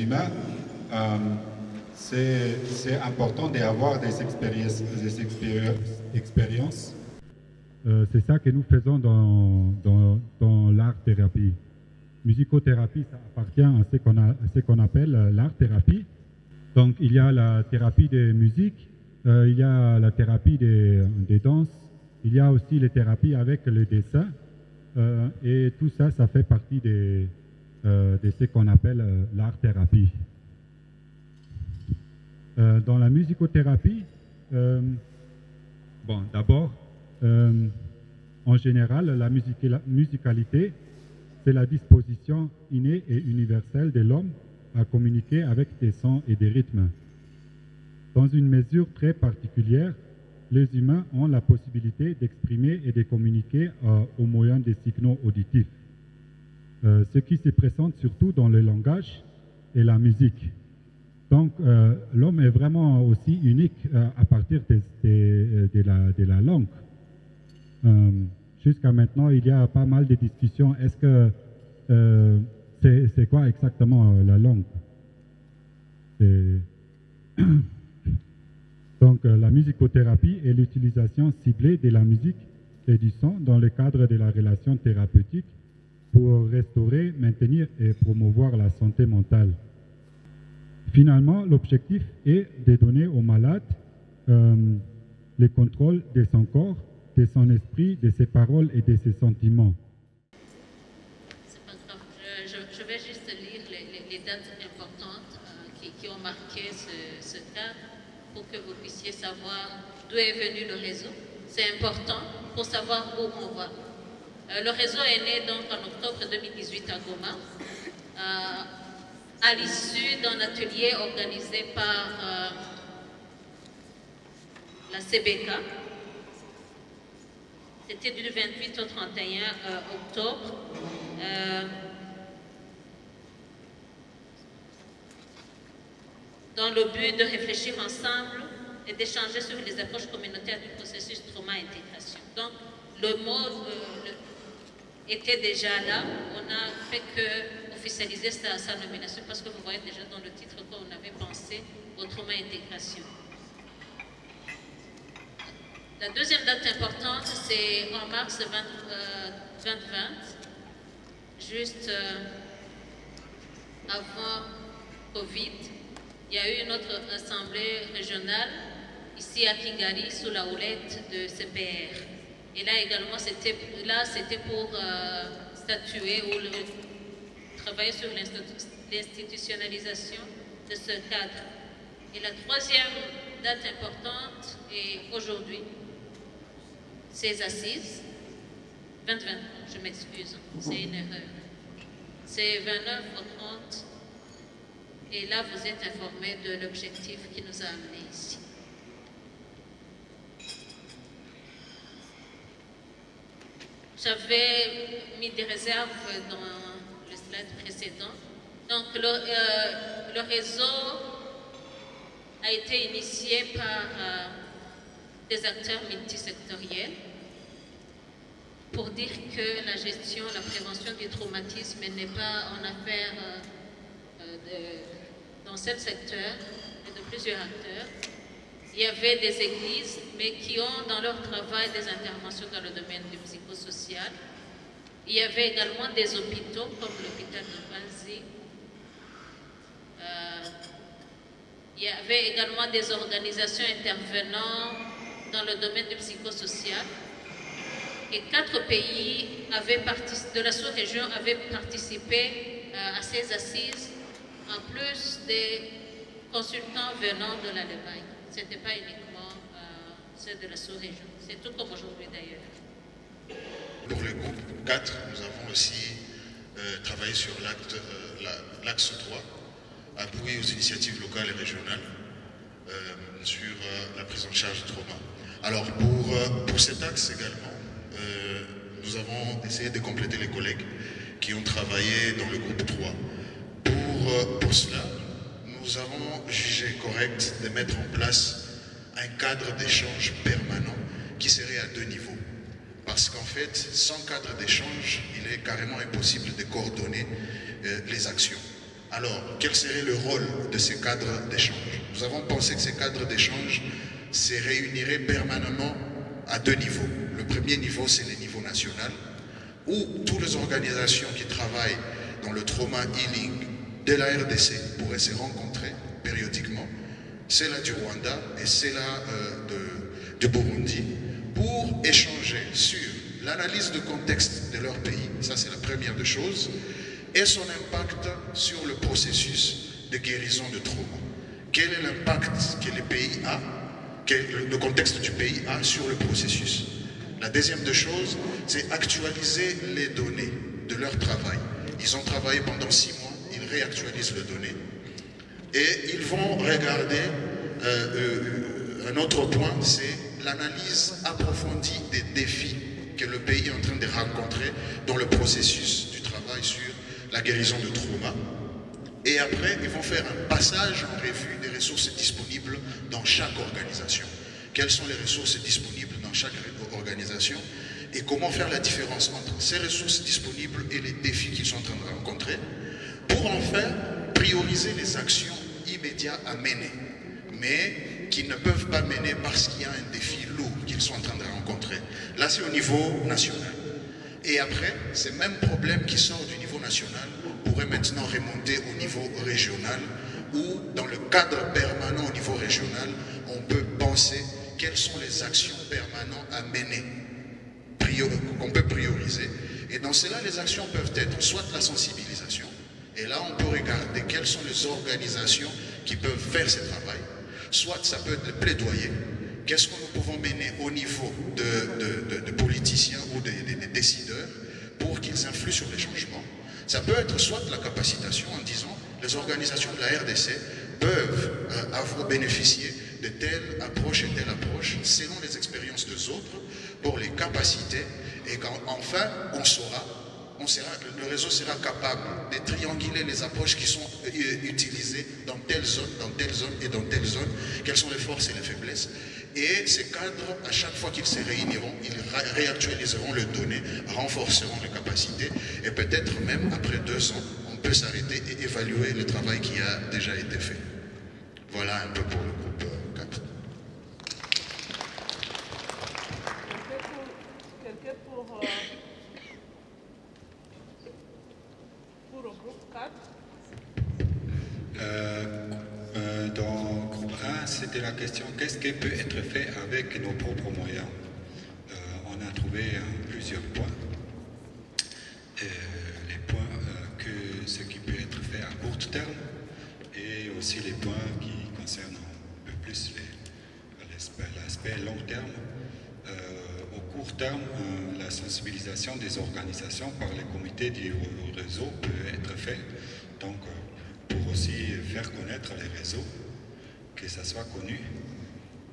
humains, c'est important d'avoir des expériences. C'est ça que nous faisons dans l'art-thérapie. Musicothérapie, ça appartient à ce qu'on appelle l'art-thérapie. Donc, il y a la thérapie des musiques, il y a la thérapie des danses, il y a aussi les thérapies avec le dessin. Et tout ça, ça fait partie de ce qu'on appelle l'art-thérapie. Dans la musicothérapie, bon, d'abord, en général, la musicalité, c'est la disposition innée et universelle de l'homme à communiquer avec des sons et des rythmes. Dans une mesure très particulière, les humains ont la possibilité d'exprimer et de communiquer au moyen des signaux auditifs, ce qui se présente surtout dans le langage et la musique. Donc, l'homme est vraiment aussi unique à partir de la langue. Jusqu'à maintenant, il y a pas mal de discussions. Est-ce que c'est quoi exactement la langue? Donc, la musicothérapie est l'utilisation ciblée de la musique et du son dans le cadre de la relation thérapeutique pour restaurer, maintenir et promouvoir la santé mentale. Finalement, l'objectif est de donner au malade le contrôle de son corps, de son esprit, de ses paroles et de ses sentiments. C'est pas grave. Je vais juste lire les dates importantes qui ont marqué ce cadre pour que vous puissiez savoir d'où est venu le réseau. C'est important pour savoir où on va. Le réseau est né donc en octobre 2018 à Goma, à l'issue d'un atelier organisé par la CBK. C'était du 28 au 31 octobre. Dans le but de réfléchir ensemble et d'échanger sur les approches communautaires du processus trauma-intégration. Donc, le mot était déjà là. On n'a fait que officialiser sa nomination parce que vous voyez déjà dans le titre qu'on avait pensé au trauma-intégration. La deuxième date importante, c'est en mars 2020, juste avant Covid. Il y a eu une autre assemblée régionale ici à Kigali sous la houlette de CPR. Et là également, c'était pour statuer ou travailler sur l'institutionnalisation de ce cadre. Et la troisième date importante est aujourd'hui, ces assises, 2020, je m'excuse, c'est une erreur. C'est 29 au 30. Et là, vous êtes informés de l'objectif qui nous a amenés ici. J'avais mis des réserves dans le slide précédent. Donc, le réseau a été initié par des acteurs multisectoriels pour dire que la gestion, la prévention du traumatisme n'est pas en affaire dans seul secteur, mais de plusieurs acteurs. Il y avait des églises, mais qui ont dans leur travail des interventions dans le domaine du psychosocial. Il y avait également des hôpitaux, comme l'hôpital de Panzi. Il y avait également des organisations intervenant dans le domaine du psychosocial. Et 4 pays de la sous-région avaient participé à ces assises, en plus des consultants venant de l'Allemagne. Ce n'était pas uniquement ceux de la sous-région. C'est tout comme aujourd'hui d'ailleurs. Pour le groupe 4, nous avons aussi travaillé sur l'axe 3, appui aux initiatives locales et régionales sur la prise en charge du trauma. Alors pour cet axe également, nous avons essayé de compléter les collègues qui ont travaillé dans le groupe 3. Pour cela, nous avons jugé correct de mettre en place un cadre d'échange permanent qui serait à 2 niveaux. Parce qu'en fait, sans cadre d'échange, il est carrément impossible de coordonner les actions. Alors, quel serait le rôle de ces cadres d'échange? Nous avons pensé que ces cadres d'échange se réuniraient permanemment à 2 niveaux. Le premier niveau, c'est le niveau national, où toutes les organisations qui travaillent dans le trauma healing de la RDC pourraient se rencontrer périodiquement. C'est là du Rwanda et c'est là du Burundi pour échanger sur l'analyse de contexte de leur pays, ça c'est la première des choses, et son impact sur le processus de guérison de trauma. Quel est l'impact que le pays a, que le contexte du pays a sur le processus? La deuxième des choses, c'est actualiser les données de leur travail. Ils ont travaillé pendant 6 mois, ils réactualisent les données et ils vont regarder un autre point, c'est l'analyse approfondie des défis que le pays est en train de rencontrer dans le processus du travail sur la guérison de trauma. Et après, ils vont faire un passage en revue des ressources disponibles dans chaque organisation. Quelles sont les ressources disponibles dans chaque organisation et comment faire la différence entre ces ressources disponibles et les défis qu'ils sont en train de rencontrer pour enfin prioriser les actions immédiates à mener, mais qui ne peuvent pas mener parce qu'il y a un défi lourd qu'ils sont en train de rencontrer. Là, c'est au niveau national. Et après, ces mêmes problèmes qui sortent du niveau national pourraient maintenant remonter au niveau régional, où dans le cadre permanent au niveau régional, on peut penser quelles sont les actions permanentes à mener, qu'on peut prioriser. Et dans cela, les actions peuvent être soit la sensibilisation, et là on peut regarder quelles sont les organisations qui peuvent faire ce travail, soit ça peut être le plaidoyer, qu'est-ce que nous pouvons mener au niveau de politiciens ou des décideurs pour qu'ils influent sur les changements. Ça peut être soit la capacitation en disant les organisations de la RDC peuvent avoir bénéficié de telle approche et telle approche selon les expériences des autres pour les capacités et qu'enfin le réseau sera capable de trianguler les approches qui sont utilisées dans telle zone et dans telle zone, quelles sont les forces et les faiblesses. Et ces cadres, à chaque fois qu'ils se réuniront, ils réactualiseront les données, renforceront les capacités et peut-être même après 2 ans, on peut s'arrêter et évaluer le travail qui a déjà été fait. Voilà un peu pour le groupe 4. Quelqu'un pour le groupe 4? Dans le groupe 1, c'était la question qu'est-ce qui peut être fait avec nos propres moyens? On a trouvé plusieurs points. Les points ce qui peut être fait à court terme et aussi les points qui concernent un peu plus l'aspect long terme. Au court terme, la sensibilisation des organisations par les comités du réseau peut être faite. Donc, pour aussi faire connaître les réseaux, que ça soit connu.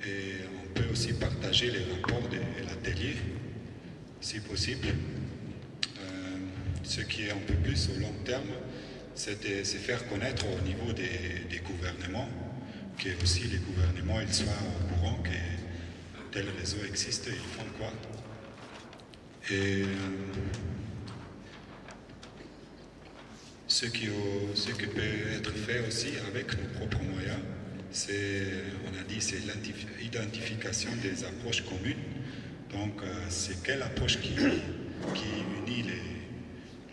Et on peut aussi partager les rapports de l'atelier, si possible. Ce qui est un peu plus au long terme, c'est de se faire connaître au niveau des gouvernements, que aussi les gouvernements ils soient au courant que tel réseau existe, ils font quoi. Et ce qui peut être fait aussi avec nos propres moyens, on a dit, c'est l'identification des approches communes. Donc, c'est quelle approche qui unit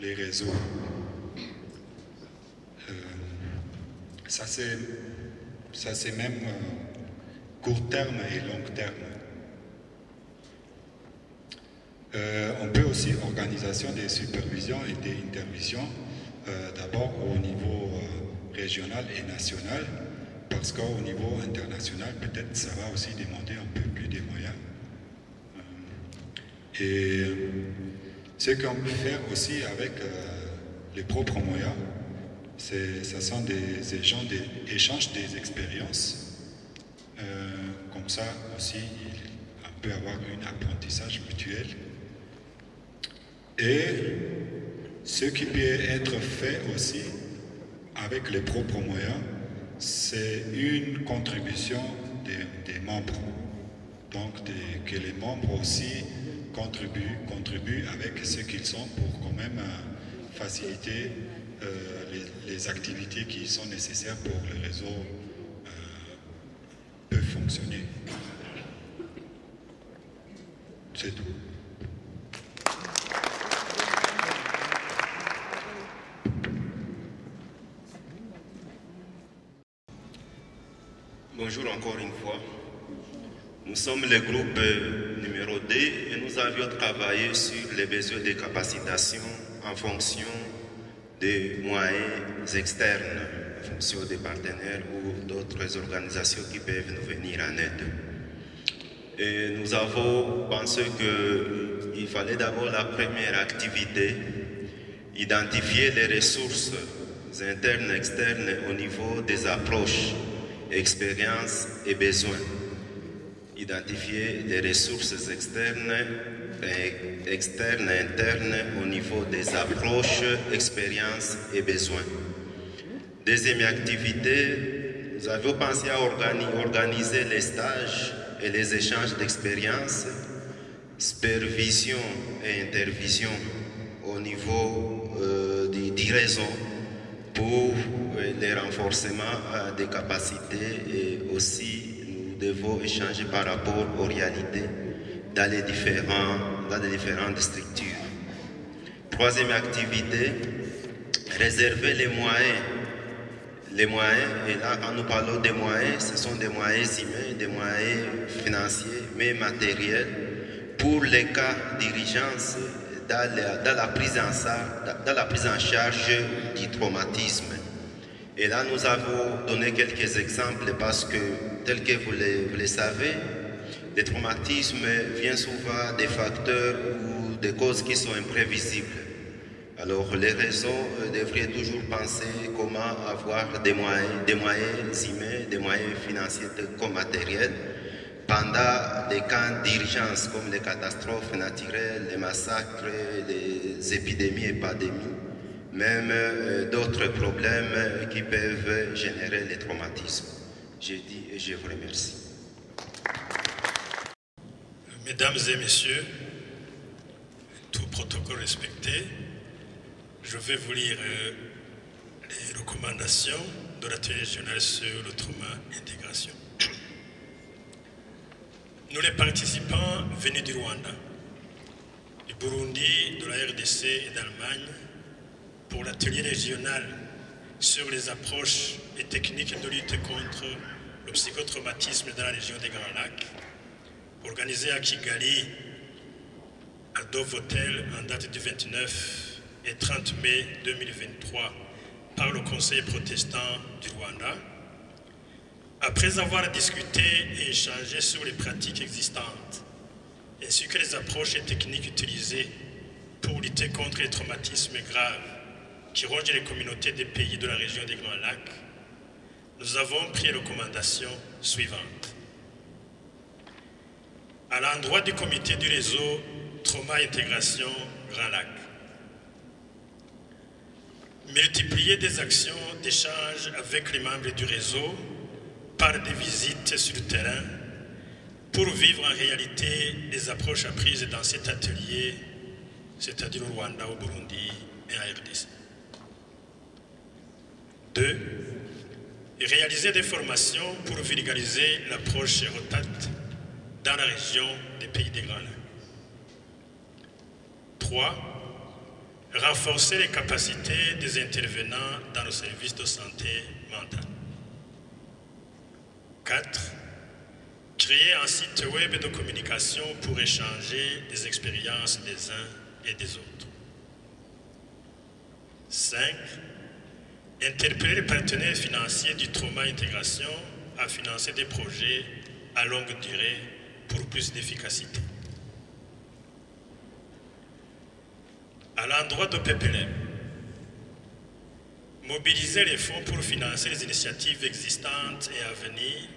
les réseaux. Ça, c'est même court terme et long terme. On peut aussi organisation des supervisions et des interventions, d'abord au niveau régional et national, parce qu'au niveau international, peut-être ça va aussi demander un peu plus de moyens. Et ce qu'on peut faire aussi avec les propres moyens, ce sont des échanges des expériences. Comme ça aussi, on peut avoir un apprentissage mutuel. Et ce qui peut être fait aussi avec les propres moyens, c'est une contribution des membres. Donc que les membres aussi contribuent avec ce qu'ils sont pour quand même faciliter les activités qui sont nécessaires pour que le réseau peut fonctionner. C'est tout. Bonjour encore une fois. Nous sommes le groupe numéro D et nous avions travaillé sur les besoins de capacitation en fonction des moyens externes, en fonction des partenaires ou d'autres organisations qui peuvent nous venir en aide. Et nous avons pensé qu'il fallait d'abord la première activité, identifier les ressources internes et externes au niveau des approches, expériences et besoins. Identifier les ressources externes et internes au niveau des approches, expériences et besoins. Deuxième activité, nous avions pensé à organiser les stages et les échanges d'expériences, supervision et intervision au niveau du réseau pour le renforcement des capacités et aussi nous devons échanger par rapport aux réalités dans les différentes structures. Troisième activité, réserver les moyens. Les moyens, et là quand nous parlons des moyens, ce sont des moyens humains, des moyens financiers, mais matériels, pour les cas d'urgence dans la prise en charge du traumatisme. Et là, nous avons donné quelques exemples parce que, tel que vous le savez, le traumatisme vient souvent des facteurs ou des causes qui sont imprévisibles. Alors, les réseaux devraient toujours penser comment avoir des moyens humains, des moyens financiers comme matériels, pendant les cas d'urgence comme les catastrophes naturelles, les massacres, les épidémies et pandémies, même d'autres problèmes qui peuvent générer les traumatismes. J'ai dit et je vous remercie. Mesdames et messieurs, tout protocole respecté, je vais vous lire les recommandations de l'atelier régional sur le trauma intégration. Nous les participants venus du Rwanda, du Burundi, de la RDC et d'Allemagne pour l'atelier régional sur les approches et techniques de lutte contre le psychotraumatisme dans la région des Grands Lacs, organisé à Kigali, à Dove Hotel en date du 29 et 30 mai 2023 par le Conseil protestant du Rwanda. Après avoir discuté et échangé sur les pratiques existantes, ainsi que les approches et techniques utilisées pour lutter contre les traumatismes graves qui rongent les communautés des pays de la région des Grands Lacs, nous avons pris les recommandations suivantes. À l'endroit du comité du réseau Trauma Intégration Grand Lac, multiplier des actions d'échange avec les membres du réseau par des visites sur le terrain pour vivre en réalité les approches apprises dans cet atelier, c'est-à-dire au Rwanda, au Burundi et en RDC. 2. Réaliser des formations pour vulgariser l'approche ROTAT dans la région des pays des Grands Lacs. 3. Renforcer les capacités des intervenants dans le service de santé mentale. 4. Créer un site web de communication pour échanger des expériences des uns et des autres. 5. Interpeller les partenaires financiers du trauma intégration à financer des projets à longue durée pour plus d'efficacité. À l'endroit de PPLM, mobiliser les fonds pour financer les initiatives existantes et à venir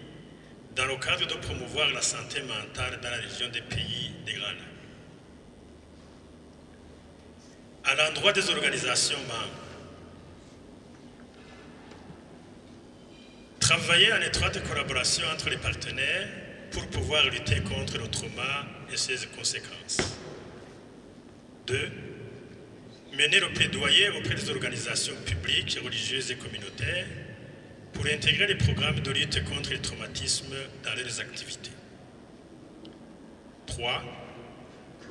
dans le cadre de promouvoir la santé mentale dans la région des pays des Grands Lacs. À l'endroit des organisations membres, travailler en étroite collaboration entre les partenaires pour pouvoir lutter contre le trauma et ses conséquences. 2. mener le plaidoyer auprès des organisations publiques, religieuses et communautaires pour intégrer les programmes de lutte contre le traumatisme dans leurs activités. 3.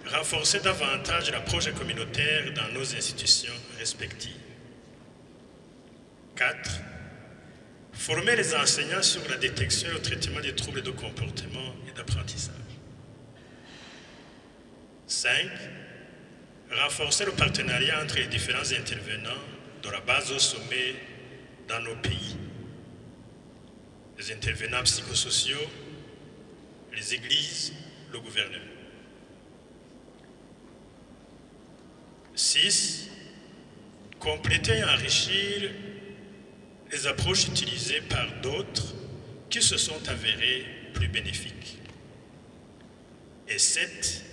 Renforcer davantage l'approche communautaire dans nos institutions respectives. 4. Former les enseignants sur la détection et le traitement des troubles de comportement et d'apprentissage. 5. Renforcer le partenariat entre les différents intervenants de la base au sommet dans nos pays. Les intervenants psychosociaux, les églises, le gouvernement. 6. Compléter et enrichir les approches utilisées par d'autres qui se sont avérées plus bénéfiques. Et 7.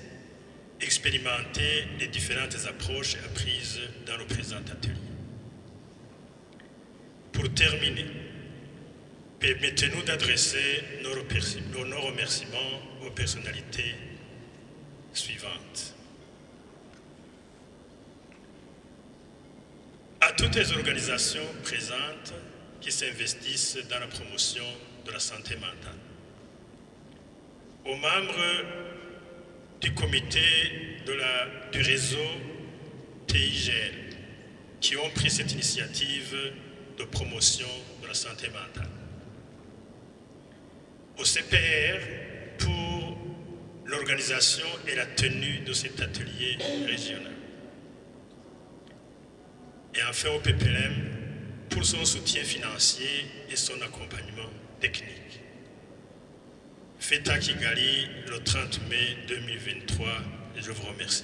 Expérimenter les différentes approches apprises dans le présent atelier. Pour terminer, permettez-nous d'adresser nos remerciements aux personnalités suivantes. À toutes les organisations présentes qui s'investissent dans la promotion de la santé mentale. Aux membres du comité du réseau TIGL qui ont pris cette initiative de promotion de la santé mentale. Au CPR pour l'organisation et la tenue de cet atelier régional. Et enfin au PPLM pour son soutien financier et son accompagnement technique. Fête à Kigali le 30 mai 2023 et je vous remercie.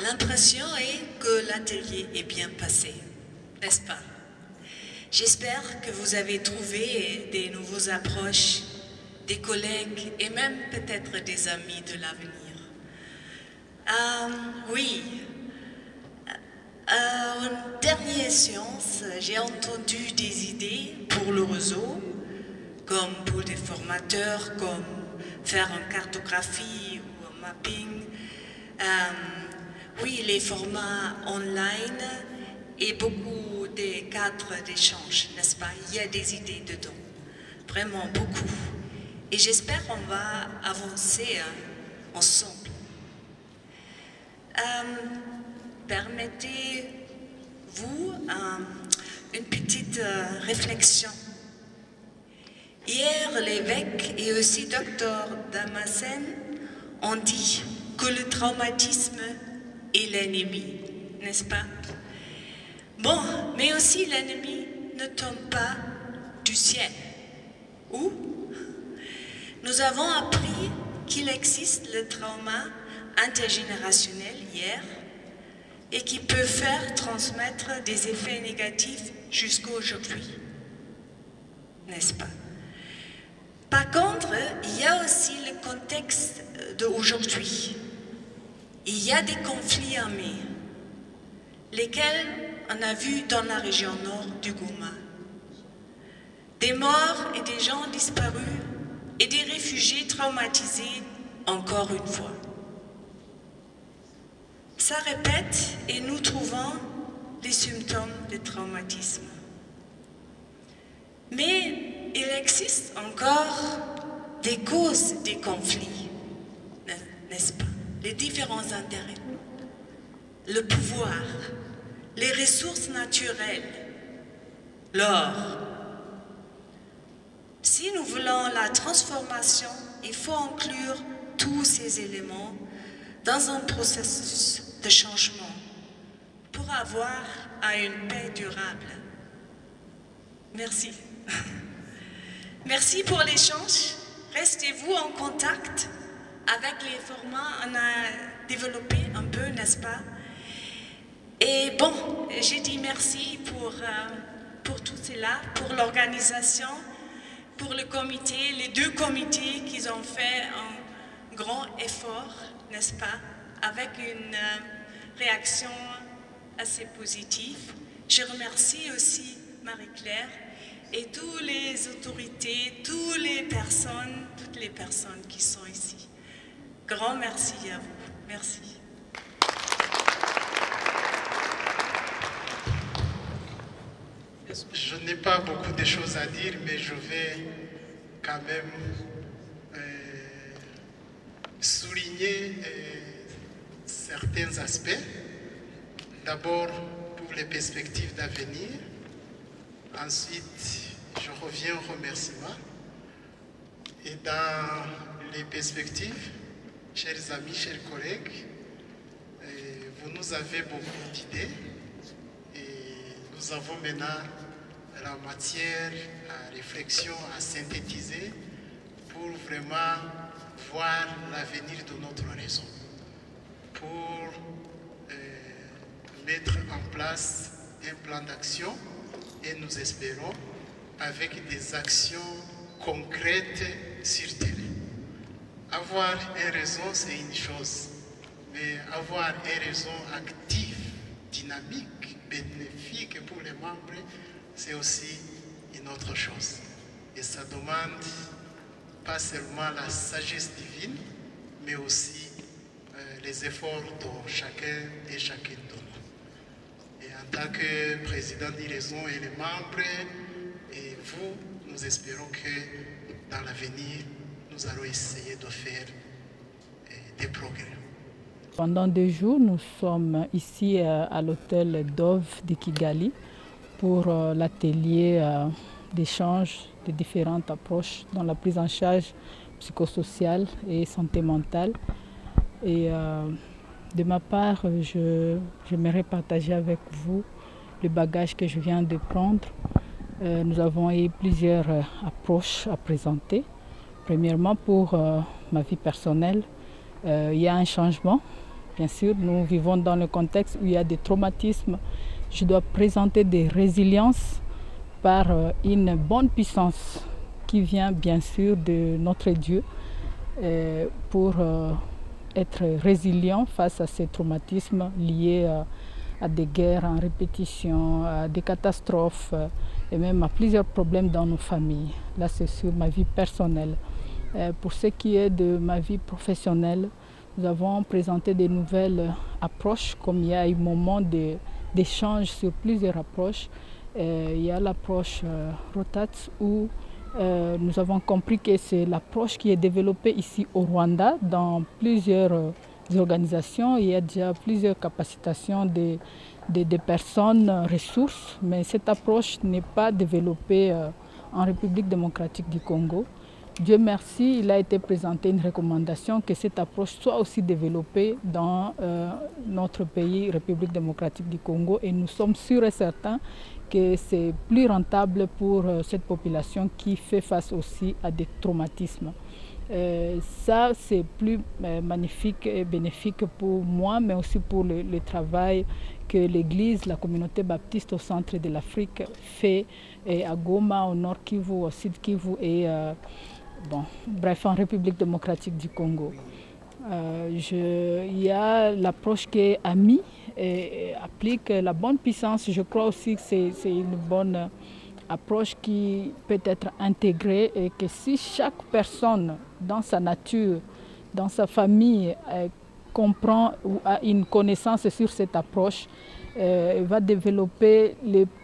L'impression est que l'atelier est bien passé, n'est-ce pas? J'espère que vous avez trouvé des nouvelles approches, des collègues et même peut-être des amis de l'avenir. Oui, en dernière séance, j'ai entendu des idées pour le réseau, comme pour des formateurs, comme faire une cartographie ou un mapping. Oui, les formats online et beaucoup des cadres d'échange, n'est-ce pas? Il y a des idées dedans, vraiment beaucoup. Et j'espère qu'on va avancer ensemble. Permettez-vous une petite réflexion. Hier, l'évêque et aussi docteur Damascène ont dit que le traumatisme est l'ennemi, n'est-ce pas? Bon, mais aussi l'ennemi ne tombe pas du ciel. Où? Nous avons appris qu'il existe le trauma intergénérationnel hier et qui peut faire transmettre des effets négatifs jusqu'à aujourd'hui, n'est-ce pas? Par contre, il y a aussi le contexte d'aujourd'hui. Il y a des conflits armés, lesquels on a vu dans la région nord du Goma. Des morts et des gens disparus et des réfugiés traumatisés encore une fois. Ça répète et nous trouvons les symptômes de traumatisme. Mais il existe encore des causes des conflits, n'est-ce pas? Les différents intérêts, le pouvoir, les ressources naturelles, l'or. Si nous voulons la transformation, il faut inclure tous ces éléments dans un processus de changement pour avoir une paix durable. Merci. Merci pour l'échange. Restez-vous en contact avec les formats qu'on a développés un peu, n'est-ce pas? Et bon, j'ai dit merci pour tout cela, pour l'organisation, pour le comité, les deux comités qui ont fait un grand effort, n'est-ce pas, avec une réaction assez positive. Je remercie aussi Marie-Claire et toutes les autorités, toutes les personnes qui sont ici. Grand merci à vous. Merci. Je n'ai pas beaucoup de choses à dire, mais je vais quand même souligner certains aspects. D'abord, pour les perspectives d'avenir. Ensuite, je reviens aux remerciements. Et dans les perspectives, chers amis, chers collègues, vous nous avez beaucoup d'idées et nous avons maintenant la matière à réflexion, à synthétiser pour vraiment voir l'avenir de notre réseau, pour mettre en place un plan d'action et nous espérons avec des actions concrètes sur terrain. Avoir un réseau, c'est une chose, mais avoir un réseau actif, dynamique, bénéfique pour les membres, c'est aussi une autre chose. Et ça demande pas seulement la sagesse divine, mais aussi les efforts de chacun et chacune de nous. Et en tant que président du réseau et les membres, et vous, nous espérons que dans l'avenir, nous allons essayer de faire des progrès. Pendant 2 jours, nous sommes ici à l'hôtel Dove de Kigali pour l'atelier d'échange de différentes approches dans la prise en charge psychosociale et santé mentale. Et de ma part, j'aimerais partager avec vous le bagage que je viens de prendre. Nous avons eu plusieurs approches à présenter. Premièrement, pour ma vie personnelle, il y a un changement. Bien sûr, nous vivons dans le contexte où il y a des traumatismes. Je dois présenter des résiliences par une bonne puissance qui vient bien sûr de notre Dieu pour être résilient face à ces traumatismes liés à des guerres en répétition, à des catastrophes et même à plusieurs problèmes dans nos familles. Là, c'est sur ma vie personnelle. Pour ce qui est de ma vie professionnelle, nous avons présenté des nouvelles approches, comme il y a eu un moment d'échange sur plusieurs approches. Il y a l'approche Rotats où nous avons compris que c'est l'approche qui est développée ici au Rwanda dans plusieurs organisations. Il y a déjà plusieurs capacitations des personnes ressources, mais cette approche n'est pas développée en République démocratique du Congo. Dieu merci, il a été présenté une recommandation que cette approche soit aussi développée dans notre pays, République démocratique du Congo, et nous sommes sûrs et certains que c'est plus rentable pour cette population qui fait face aussi à des traumatismes. Ça, c'est plus magnifique et bénéfique pour moi, mais aussi pour le travail que l'Église, la communauté baptiste au centre de l'Afrique fait à Goma, au Nord Kivu, au Sud Kivu et bref, en République démocratique du Congo. Il y a l'approche qui est AMI et applique la bonne puissance. Je crois aussi que c'est une bonne approche qui peut être intégrée et que si chaque personne dans sa nature, dans sa famille, comprend ou a une connaissance sur cette approche, va développer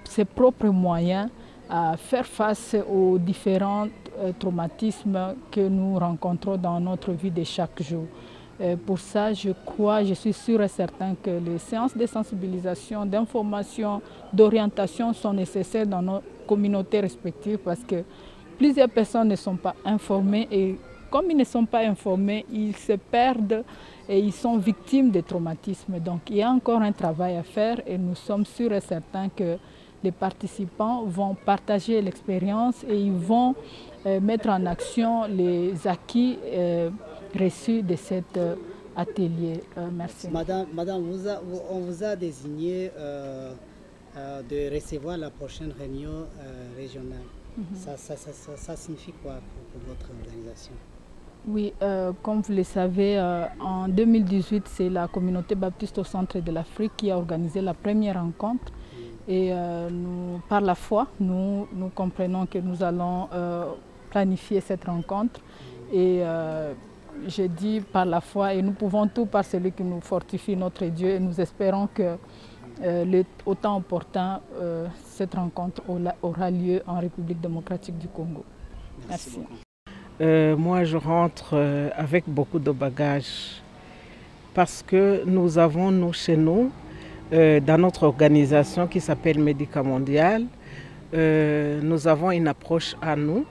ses propres moyens à faire face aux différents traumatismes que nous rencontrons dans notre vie de chaque jour. Pour ça, je suis sûr et certain que les séances de sensibilisation, d'information, d'orientation sont nécessaires dans nos communautés respectives parce que plusieurs personnes ne sont pas informées et comme ils ne sont pas informés, ils se perdent et ils sont victimes de traumatismes. Donc il y a encore un travail à faire et nous sommes sûrs et certains que les participants vont partager l'expérience et ils vont mettre en action les acquis reçus de cet atelier. Merci. Madame, on vous a désigné de recevoir la prochaine réunion régionale. Ça signifie quoi pour votre organisation? Oui, comme vous le savez, en 2018, c'est la communauté baptiste au centre de l'Afrique qui a organisé la première rencontre. Et par la foi, nous comprenons que nous allons planifier cette rencontre. Et je dis par la foi, et nous pouvons tout par celui qui nous fortifie, notre Dieu. Et nous espérons que autant opportun, cette rencontre aura lieu en République démocratique du Congo. Merci. Moi, je rentre avec beaucoup de bagages parce que nous avons, nous, chez nous, dans notre organisation qui s'appelle Médica Mondial, nous avons une approche à nous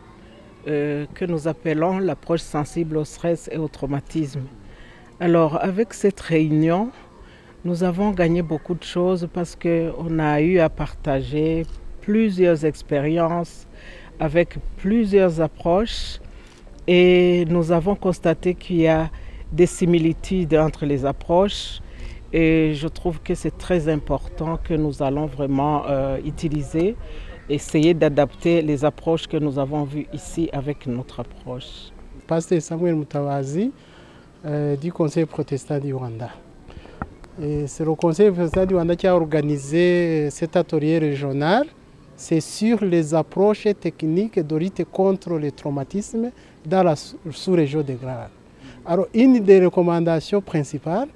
que nous appelons l'approche sensible au stress et au traumatisme. Alors, avec cette réunion, nous avons gagné beaucoup de choses parce qu'on a eu à partager plusieurs expériences avec plusieurs approches et nous avons constaté qu'il y a des similitudes entre les approches et je trouve que c'est très important que nous allons vraiment utiliser, essayer d'adapter les approches que nous avons vues ici avec notre approche. Pasteur Samuel Mutawazi du Conseil protestant du Rwanda. C'est le Conseil protestant du Rwanda qui a organisé cet atelier régional. C'est sur les approches techniques de lutte contre le traumatisme dans la sous-région des Grands Lacs. Alors, une des recommandations principales,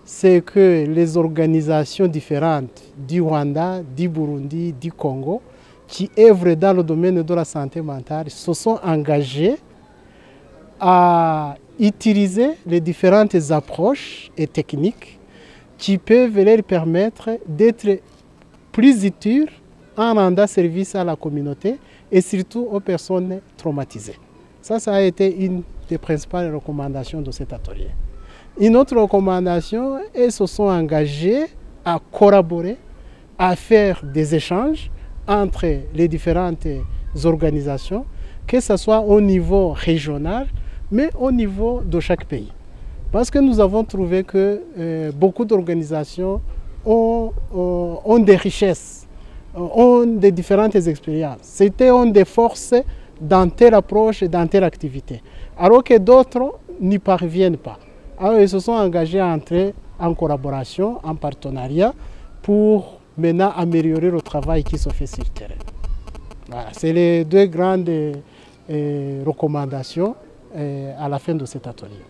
c'est que les organisations différentes du Rwanda, du Burundi, du Congo, qui œuvrent dans le domaine de la santé mentale, se sont engagées à utiliser les différentes approches et techniques qui peuvent leur permettre d'être plus utiles en rendant service à la communauté et surtout aux personnes traumatisées. Ça a été une des principales recommandations de cet atelier. Une autre recommandation, elles se sont engagées à collaborer, à faire des échanges entre les différentes organisations, que ce soit au niveau régional, mais au niveau de chaque pays. Parce que nous avons trouvé que beaucoup d'organisations ont des richesses, ont des différentes expériences. C'était une des forces dans telle approche et dans telle activité. Alors que d'autres n'y parviennent pas. Alors ils se sont engagés à entrer en collaboration, en partenariat, pour maintenant améliorer le travail qui se fait sur le terrain. Voilà, c'est les deux grandes recommandations à la fin de cet atelier.